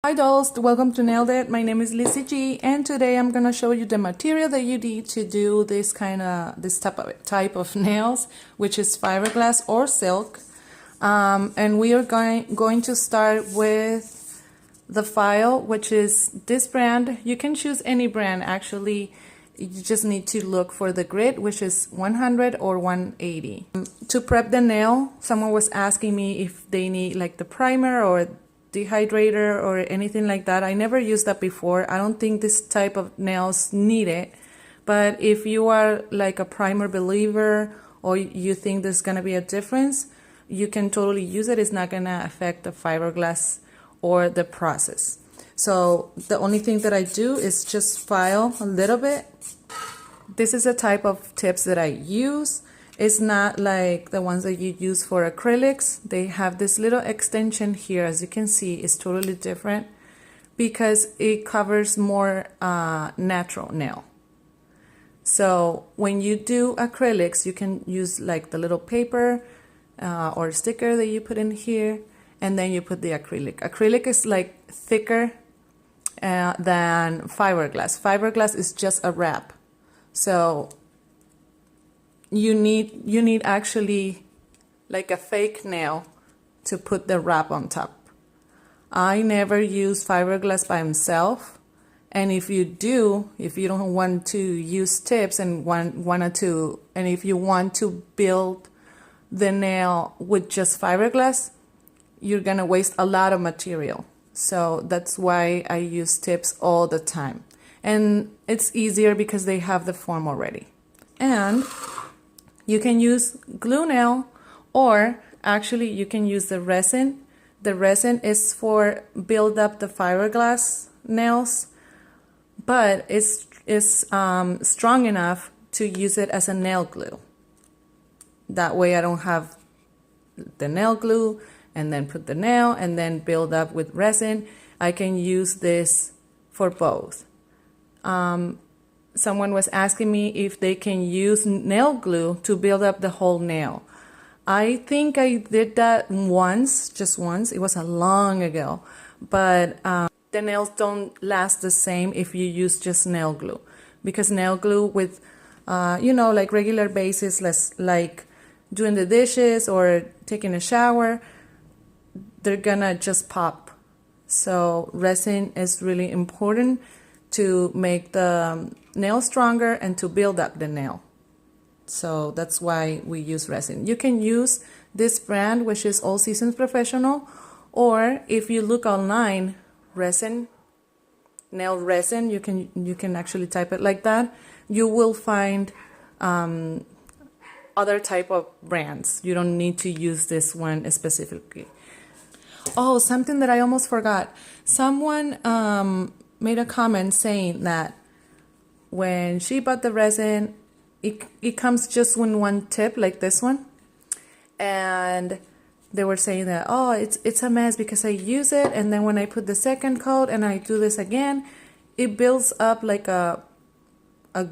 Hi dolls, welcome to Nailed It. My name is Lizzie G, and today I'm gonna show you the material that you need to do this type of nails, which is fiberglass or silk. And we are going to start with the file, which is this brand. You can choose any brand actually. You just need to look for the grit, which is 100 or 180. To prep the nail, someone was asking me if they need like the primer or dehydrator or anything like that. I never used that before. I don't think this type of nails need it, but if you are like a primer believer or you think there's gonna be a difference, you can totally use it. It's not gonna affect the fiberglass or the process. So the only thing that I do is just file a little bit. This is the type of tips that I use. It's not like the ones that you use for acrylics. They have this little extension here, as you can see. It's totally different because it covers more natural nail. So when you do acrylics, you can use like the little paper or sticker that you put in here, and then you put the acrylic. Acrylic is like thicker than fiberglass. Fiberglass is just a wrap. So you need actually like a fake nail to put the wrap on top. I never use fiberglass by himself, and if you don't want to use tips and if you want to build the nail with just fiberglass, you're gonna waste a lot of material. So that's why I use tips all the time, and it's easier because they have the form already. And you can use glue nail, or actually you can use the resin. The resin is for build up the fiberglass nails, but it's strong enough to use it as a nail glue. That way I don't have the nail glue and then put the nail and then build up with resin. I can use this for both. Someone was asking me if they can use nail glue to build up the whole nail. I think I did that once, just once. It was a long ago, but the nails don't last the same if you use just nail glue, because nail glue with, like regular basis, like doing the dishes or taking a shower, they're gonna just pop. So resin is really important to make the nail stronger and to build up the nail. So that's why we use resin. You can use this brand, which is All Seasons Professional, or if you look online, resin, nail resin, you can actually type it like that. You will find other type of brands. You don't need to use this one specifically. Oh, something that I almost forgot. Someone made a comment saying that when she bought the resin, it comes just with one tip, like this one, and they were saying that, oh, it's a mess because I use it, and then when I put the second coat and I do this again, it builds up like a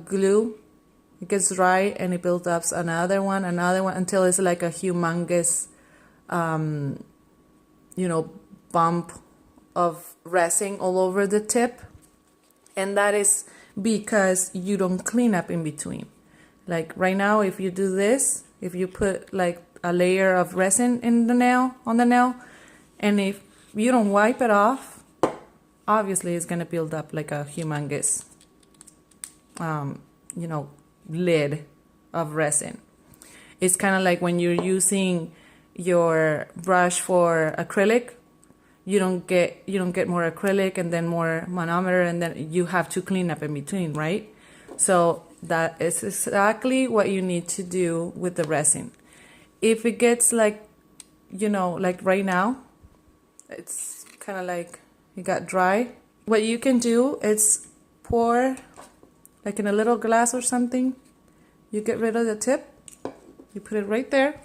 glue. It gets dry and it builds up another one until it's like a humongous bump of resin all over the tip. And that is because you don't clean up in between. Like right now, if you do this, if you put like a layer of resin on the nail, and if you don't wipe it off, obviously it's gonna build up like a humongous lid of resin. It's kind of like when you're using your brush for acrylic, you don't get more acrylic and then more monomer, and then you have to clean up in between, right? So that is exactly what you need to do with the resin. If it gets like right now, it's kind of like it got dry. What you can do is pour like in a little glass or something. You get rid of the tip, you put it right there,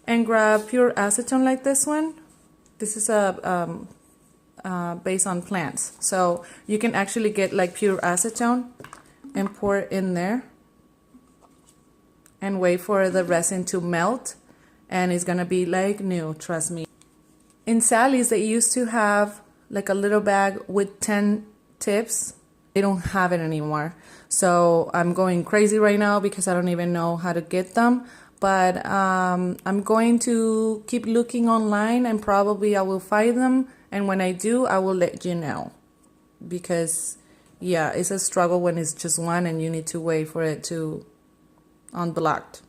and grab pure acetone like this one. This is based on plants, so you can actually get like pure acetone and pour it in there and wait for the resin to melt, and it's gonna be like new, trust me. In Sally's, they used to have like a little bag with 10 tips. They don't have it anymore. So I'm going crazy right now because I don't even know how to get them. But I'm going to keep looking online and probably I will find them. And when I do, I will let you know. Because, yeah, it's a struggle when it's just one and you need to wait for it to unblocked.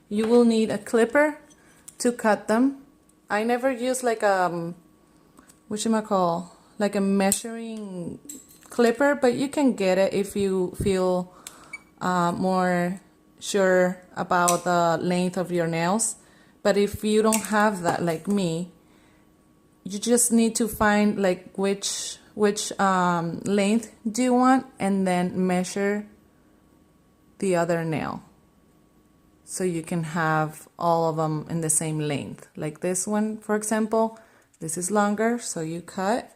You will need a clipper to cut them. I never use like a, like a measuring clipper, but you can get it if you feel more sure about the length of your nails. But if you don't have that, like me, you just need to find like which length do you want and then measure the other nail. So you can have all of them in the same length. Like this one, for example, this is longer, so you cut.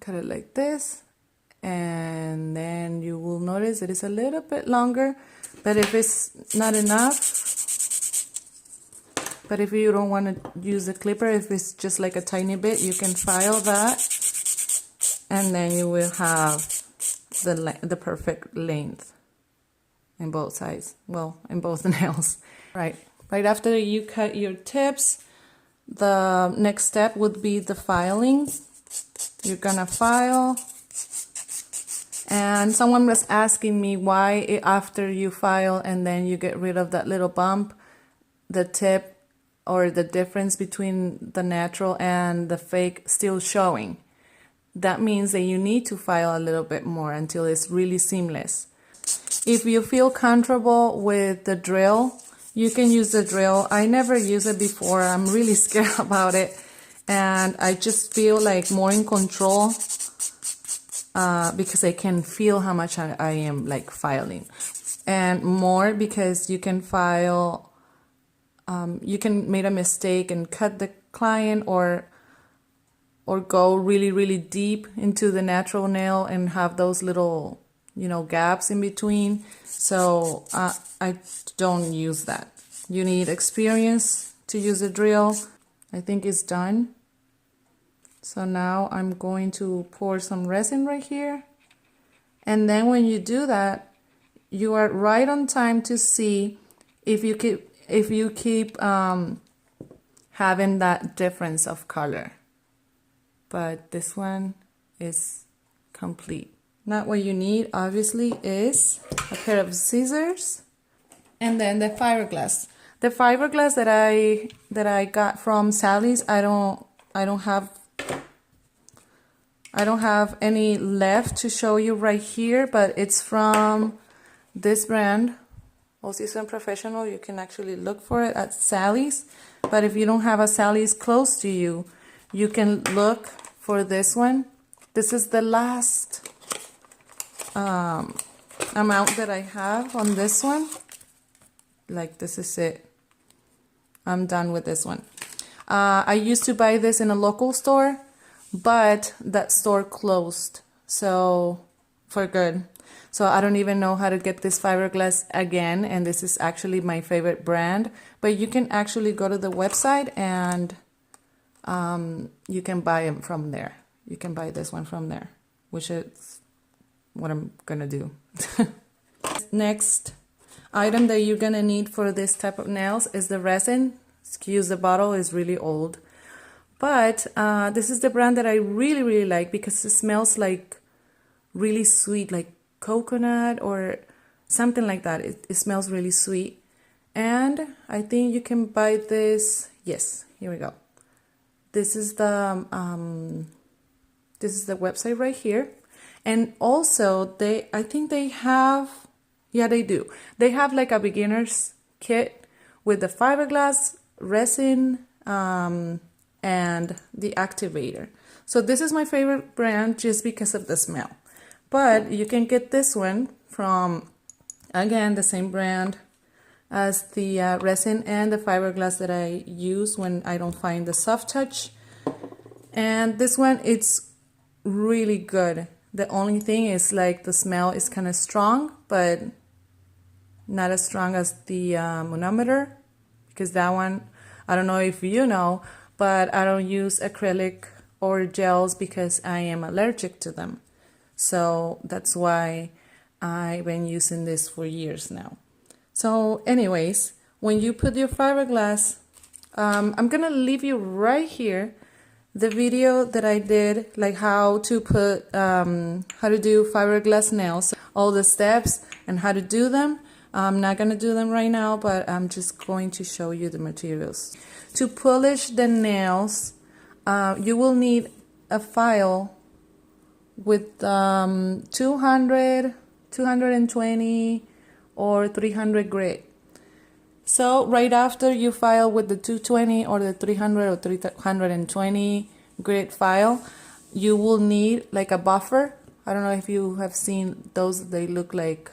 Cut it like this, and then you will notice it is a little bit longer, but if it's not enough, but if you don't want to use the clipper, if it's just like a tiny bit, you can file that, and then you will have the perfect length in both sides, well, in both nails. Right after you cut your tips, the next step would be the filing. You're gonna file, and someone was asking me why after you file and then you get rid of that little bump, the tip or the difference between the natural and the fake still showing. That means that you need to file a little bit more until it's really seamless. If you feel comfortable with the drill, you can use the drill. I never used it before. I'm really scared about it. And I just feel like more in control because I can feel how much I am like filing. And more because you can file, you can make a mistake and cut the client or go really, really deep into the natural nail and have those little, gaps in between. So I don't use that. You need experience to use a drill. I think it's done. So now I'm going to pour some resin right here. And then when you do that, you are right on time to see if you keep having that difference of color. But this one is complete. Now what you need obviously is a pair of scissors and then the fiberglass. The fiberglass that I got from Sally's, I don't have any left to show you right here, but it's from this brand, All-Season Professional. You can actually look for it at Sally's, but if you don't have a Sally's close to you, you can look for this one. This is the last amount that I have on this one. Like, this is it. I'm done with this one. I used to buy this in a local store, but that store closed, so for good. So I don't even know how to get this fiberglass again, and this is actually my favorite brand. But you can actually go to the website and you can buy it from there. You can buy this one from there, which is what I'm gonna do. Next item that you're gonna need for this type of nails is the resin. Excuse, the bottle is really old. But this is the brand that I really, really like because it smells like really sweet, like coconut or something like that. It smells really sweet. And I think you can buy this. Yes, here we go. This is the website right here. And also I think they have, yeah, they do. They have like a beginner's kit with the fiberglass, resin, and the Activator. So this is my favorite brand just because of the smell. But you can get this one from, again, the same brand as the resin and the fiberglass that I use when I don't find the soft touch. And this one, it's really good. The only thing is like the smell is kind of strong, but not as strong as the manometer, because that one, I don't know if you know, but I don't use acrylic or gels because I am allergic to them. So that's why I've been using this for years now. So anyways, when you put your fiberglass, I'm gonna leave you right here the video that I did, like how to put, how to do fiberglass nails, all the steps and how to do them. I'm not gonna do them right now, but I'm just going to show you the materials. To polish the nails, you will need a file with 200, 220, or 300 grit. So right after you file with the 220 or the 300 or 320 grit file, you will need like a buffer. I don't know if you have seen those. They look like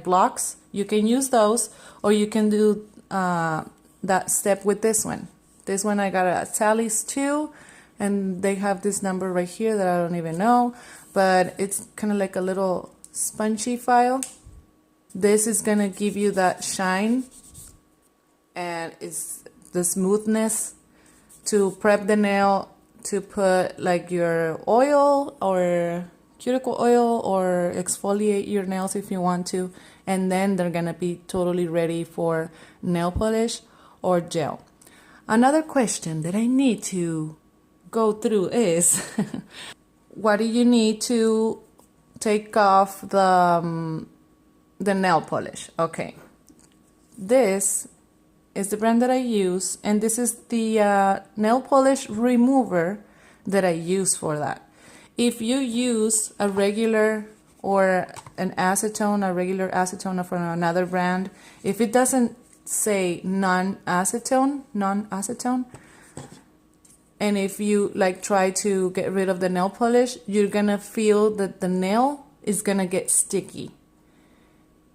blocks. You can use those, or you can do that step with this one. This one I got at Sally's too, and they have this number right here that I don't even know, but it's kind of like a little spongy file. This is gonna give you that shine, and it's the smoothness to prep the nail to put like your oil or cuticle oil or exfoliate your nails if you want to, and then they're gonna be totally ready for nail polish or gel. Another question that I need to go through is what do you need to take off the nail polish? Okay, this is the brand that I use, and this is the nail polish remover that I use for that. If you use a regular or an acetone, a regular acetone from another brand, if it doesn't say non-acetone, and if you like try to get rid of the nail polish, you're gonna feel that the nail is gonna get sticky.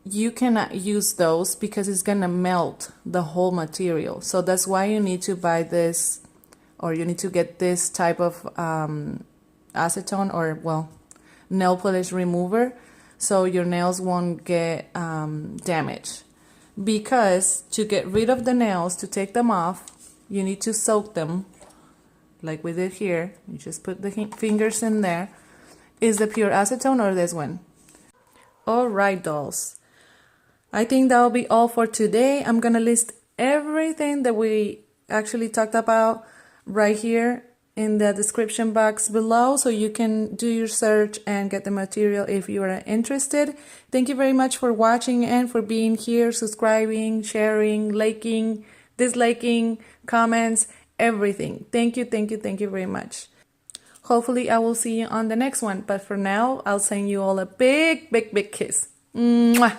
You cannot use those because it's gonna melt the whole material. So that's why you need to buy this, or you need to get this type of acetone, or well, nail polish remover, so your nails won't get damaged. Because to get rid of the nails, to take them off, you need to soak them like we did here. You just put the fingers in there. Is the pure acetone or this one? Alright, dolls, I think that will be all for today. I'm gonna list everything that we actually talked about right here in the description box below, so you can do your search and get the material if you are interested. Thank you very much for watching and for being here, subscribing, sharing, liking, disliking, comments, everything. Thank you very much. Hopefully I will see you on the next one, but for now I'll send you all a big kiss. Mwah!